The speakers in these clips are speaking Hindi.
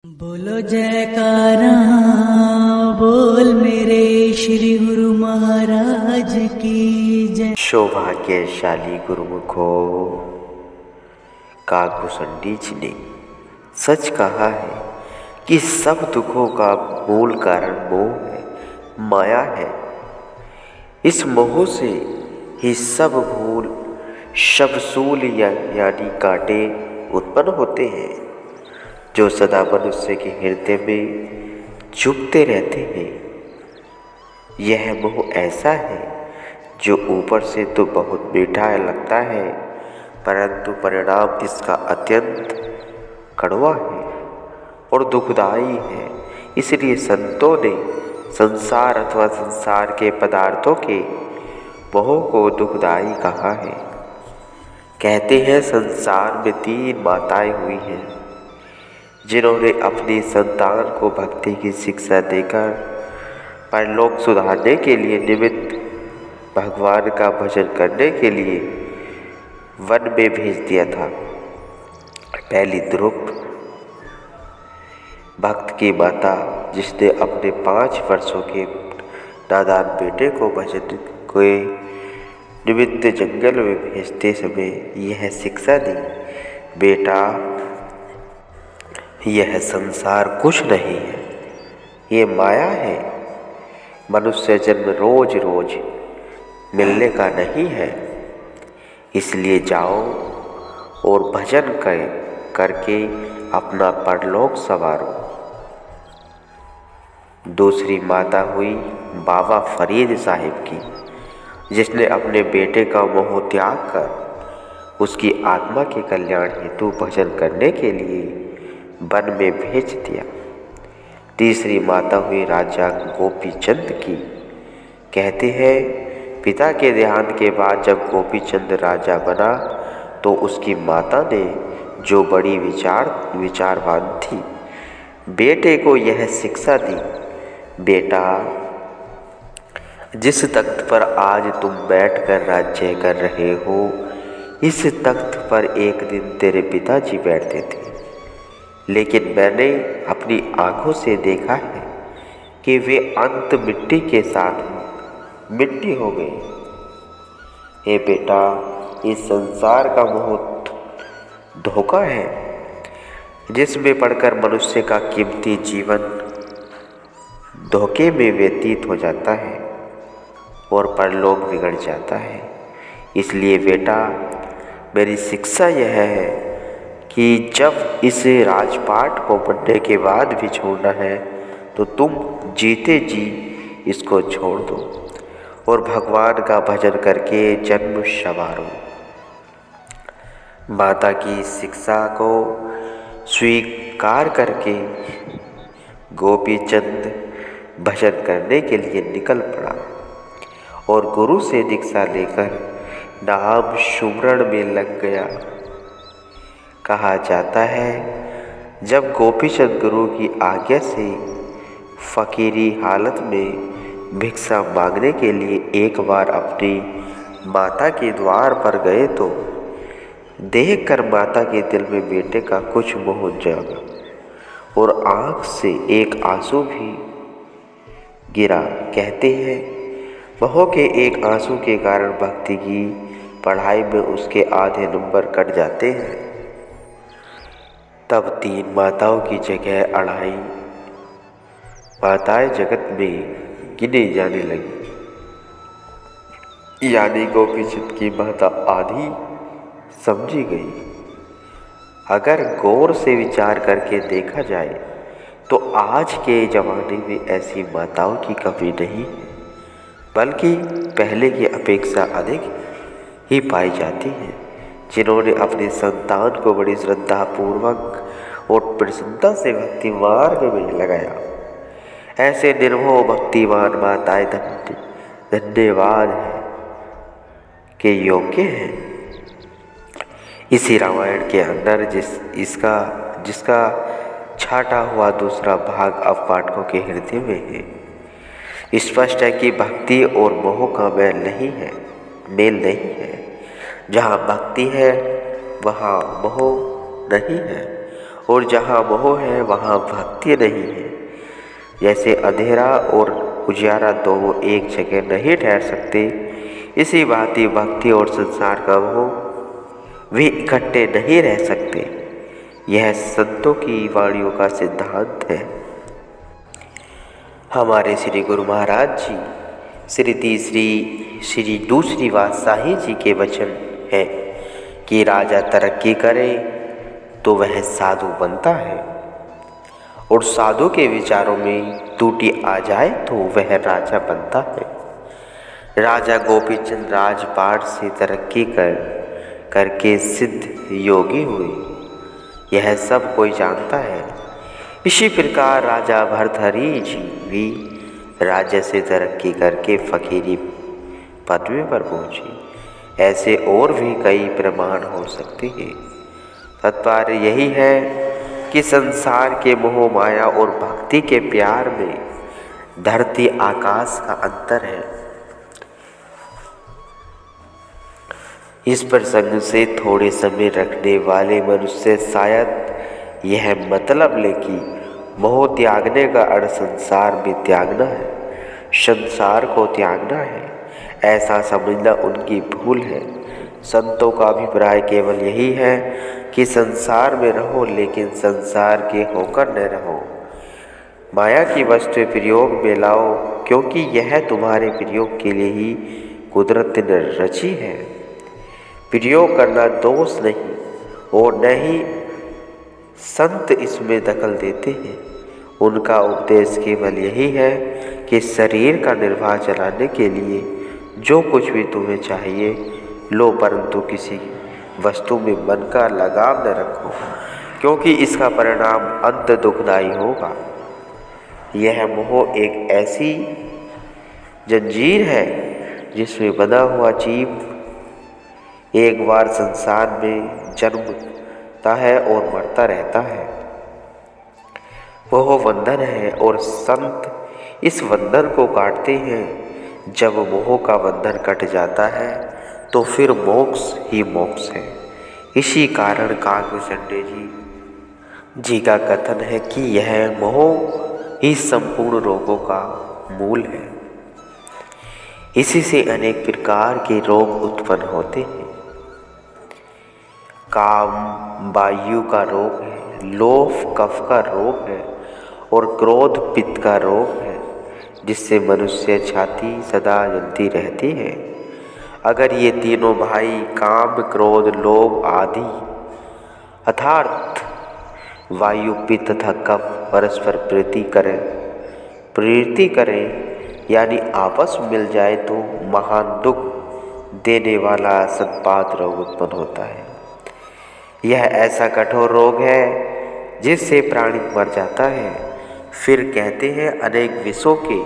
बोलो जयकारा बोल मेरे श्री गुरु महाराज की जय। सौभाग्यशाली गुरुमुखो काकभूषणी जी ने सच कहा है कि सब दुखों का मूल कारण मोह है, माया है। इस मोह से ही सब भूल, सब सूल यानी कांटे उत्पन्न होते हैं जो सदा मनुष्य के हृदय में चुभते रहते हैं। यह मोह ऐसा है जो ऊपर से तो बहुत मीठा लगता है, परंतु परिणाम इसका अत्यंत कड़वा है और दुखदायी है। इसलिए संतों ने संसार अथवा संसार के पदार्थों के मोह को दुखदायी कहा है। कहते हैं संसार में 3 माताएं हुई हैं जिन्होंने अपनी संतान को भक्ति की शिक्षा देकर परलोक सुधारने के लिए निमित्त भगवान का भजन करने के लिए वन में भेज दिया था। पहली ध्रुव भक्त की माता, जिसने अपने 5 वर्षों के नादान बेटे को भजन के निमित्त जंगल में भेजते समय यह शिक्षा दी, बेटा यह संसार कुछ नहीं है, ये माया है। मनुष्य जन्म रोज रोज मिलने का नहीं है, इसलिए जाओ और भजन करके अपना परलोक संवारो। दूसरी माता हुई बाबा फरीद साहिब की, जिसने अपने बेटे का मोह त्याग कर उसकी आत्मा के कल्याण हेतु भजन करने के लिए वन में भेज दिया। तीसरी माता हुई राजा गोपीचंद की। कहते हैं पिता के देहांत के बाद जब गोपीचंद राजा बना तो उसकी माता ने, जो बड़ी विचारवान थी, बेटे को यह शिक्षा दी, बेटा जिस तख्त पर आज तुम बैठकर राज्य कर रहे हो, इस तख्त पर एक दिन तेरे पिताजी बैठते थे, लेकिन मैंने अपनी आंखों से देखा है कि वे अंत मिट्टी के साथ मिट्टी हो गए। हे बेटा, इस संसार का मोह धोखा है जिसमें पड़कर मनुष्य का कीमती जीवन धोखे में व्यतीत हो जाता है और परलोक बिगड़ जाता है। इसलिए बेटा, मेरी शिक्षा यह है कि जब इस राजपाट को पढ़ने के बाद भी छोड़ना है तो तुम जीते जी इसको छोड़ दो और भगवान का भजन करके जन्म संवारो। माता की शिक्षा को स्वीकार करके गोपीचंद भजन करने के लिए निकल पड़ा और गुरु से दीक्षा लेकर नाम सुमरण में लग गया। कहा जाता है जब गोपीचंद गुरु की आज्ञा से फकीरी हालत में भिक्षा मांगने के लिए एक बार अपनी माता के द्वार पर गए तो देखकर माता के दिल में बेटे का कुछ मोह जागा और आँख से एक आंसू भी गिरा। कहते हैं मोह के एक आंसू के कारण भक्ति की पढ़ाई में उसके आधे नंबर कट जाते हैं। तब 3 माताओं की जगह 2.5 माताएं जगत में गिनी जाने लगी, यानी गोपीचंद की माता आधी समझी गई। अगर गौर से विचार करके देखा जाए तो आज के ज़माने में ऐसी माताओं की कमी नहीं है, बल्कि पहले की अपेक्षा अधिक ही पाई जाती है, जिन्होंने अपने संतान को बड़ी श्रद्धापूर्वक और प्रसन्नता से भक्ति मार्ग में लगाया। ऐसे निर्भय भक्तिमान माताएं धन्यवाद के योग्य हैं। इसी रामायण के अंदर जिसका छाटा हुआ दूसरा भाग अब पाठकों के हृदय में है। स्पष्ट है कि भक्ति और मोह का मेल नहीं है। जहाँ भक्ति है वहाँ मोह नहीं है और जहाँ मोह है वहाँ भक्ति नहीं है। जैसे अंधेरा और उजियारा दोनों एक जगह नहीं ठहर सकते, इसी भांति भक्ति और संसार का मोह भी इकट्ठे नहीं रह सकते। यह संतों की वाणियों का सिद्धांत है। हमारे श्री गुरु महाराज जी श्री तीसरी श्री दूसरी बादशाही जी के वचन है कि राजा तरक्की करे तो वह साधु बनता है, और साधु के विचारों में त्रुटि आ जाए तो वह राजा बनता है। राजा गोपीचंद राजपाट से तरक्की करके सिद्ध योगी हुए, यह सब कोई जानता है। इसी प्रकार राजा भर्तृहरि जी भी राज्य से तरक्की करके फकीरी पदवी पर पहुँचे। ऐसे और भी कई प्रमाण हो सकते हैं। तात्पर्य यही है कि संसार के मोह माया और भक्ति के प्यार में धरती आकाश का अंतर है। इस प्रसंग से थोड़े समय रखने वाले मनुष्य शायद यह मतलब ले कि मोह त्यागने का अर्थ संसार में त्यागना है, संसार को त्यागना है, ऐसा समझना उनकी भूल है। संतों का अभिप्राय केवल यही है कि संसार में रहो लेकिन संसार के होकर न रहो। माया की वस्तु प्रयोग में लाओ, क्योंकि यह तुम्हारे प्रयोग के लिए ही कुदरत ने रची है। प्रयोग करना दोष नहीं, और न ही संत इसमें दखल देते हैं। उनका उपदेश केवल यही है कि शरीर का निर्वाह चलाने के लिए जो कुछ भी तुम्हें चाहिए लो, परंतु किसी वस्तु में मन का लगाव न रखो, क्योंकि इसका परिणाम अंत दुखदायी होगा। यह मोह एक ऐसी जंजीर है जिसमें बंधा हुआ जीव एक बार संसार में जन्मता है और मरता रहता है। वह बंधन है और संत इस बंधन को काटते हैं। जब मोह का बंधन कट जाता है तो फिर मोक्ष ही मोक्ष है। इसी कारण काकभूषण जी का कथन है कि यह मोह ही संपूर्ण रोगों का मूल है। इसी से अनेक प्रकार के रोग उत्पन्न होते हैं। काम वायु का रोग है, लोभ कफ का रोग है, और क्रोध पित्त का रोग है, जिससे मनुष्य छाती सदा जलती रहती है। अगर ये तीनों भाई काम क्रोध लोभ आदि अर्थात वायु पित्त तथा कफ परस्पर प्रीति करें यानी आपस में मिल जाए तो महान दुख देने वाला संपात रोग उत्पन्न होता है। यह ऐसा कठोर रोग है जिससे प्राणी मर जाता है। फिर कहते हैं अनेक विषयों के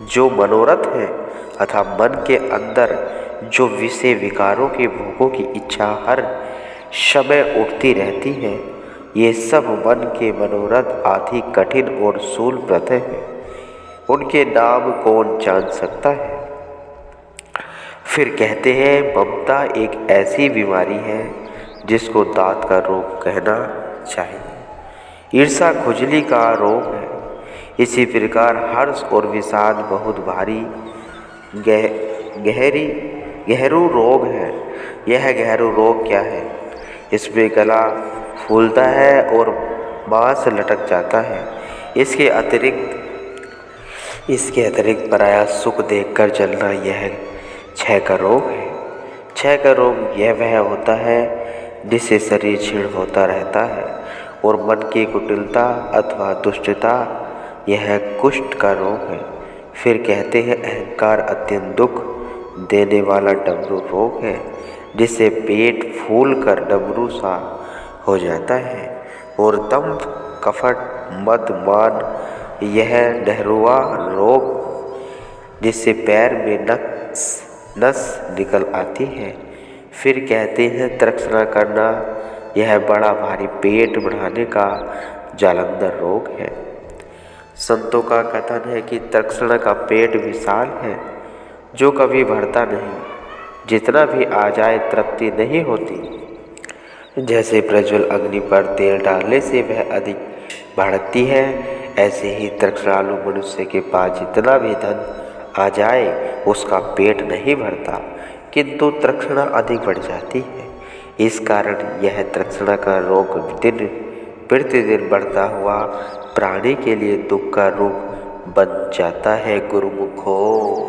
जो मनोरथ है अथवा मन के अंदर जो विषय विकारों के भोगों की इच्छा हर समय उठती रहती है, ये सब मन के मनोरथ आदि कठिन और शूलप्रद है। उनके नाम कौन जान सकता है। फिर कहते हैं ममता एक ऐसी बीमारी है जिसको दांत का रोग कहना चाहिए। ईर्षा खुजली का रोग है। इसी प्रकार हर्ष और विषाद बहुत भारी गहरू रोग है। यह गहरू रोग क्या है? इसमें गला फूलता है और मांस लटक जाता है। इसके अतिरिक्त पराया सुख देखकर जलना यह क्षय का रोग है। क्षय का रोग यह वह होता है जिससे शरीर क्षीण होता रहता है, और मन की कुटिलता अथवा दुष्टता यह कुष्ठ का रोग है। फिर कहते हैं अहंकार अत्यंत दुख देने वाला डमरू रोग है, जिससे पेट फूल कर डमरू सा हो जाता है। और दंभ कपट मद मान यह डहरुआ रोग जिससे पैर में नस निकल आती है। फिर कहते हैं तृष्णा करना यह बड़ा भारी पेट बढ़ाने का जालंधर रोग है। संतों का कथन है कि तृष्णा का पेट विशाल है जो कभी भरता नहीं, जितना भी आ जाए तृप्ति नहीं होती। जैसे प्रज्वल अग्नि पर तेल डालने से वह अधिक भड़कती है, ऐसे ही तृष्णालु मनुष्य के पास जितना भी धन आ जाए उसका पेट नहीं भरता, किंतु तृष्णा अधिक बढ़ जाती है। इस कारण यह तृष्णा का रोग दिन प्रतिदिन बढ़ता हुआ प्राणी के लिए दुख का रूप बन जाता है। गुरुमुखो।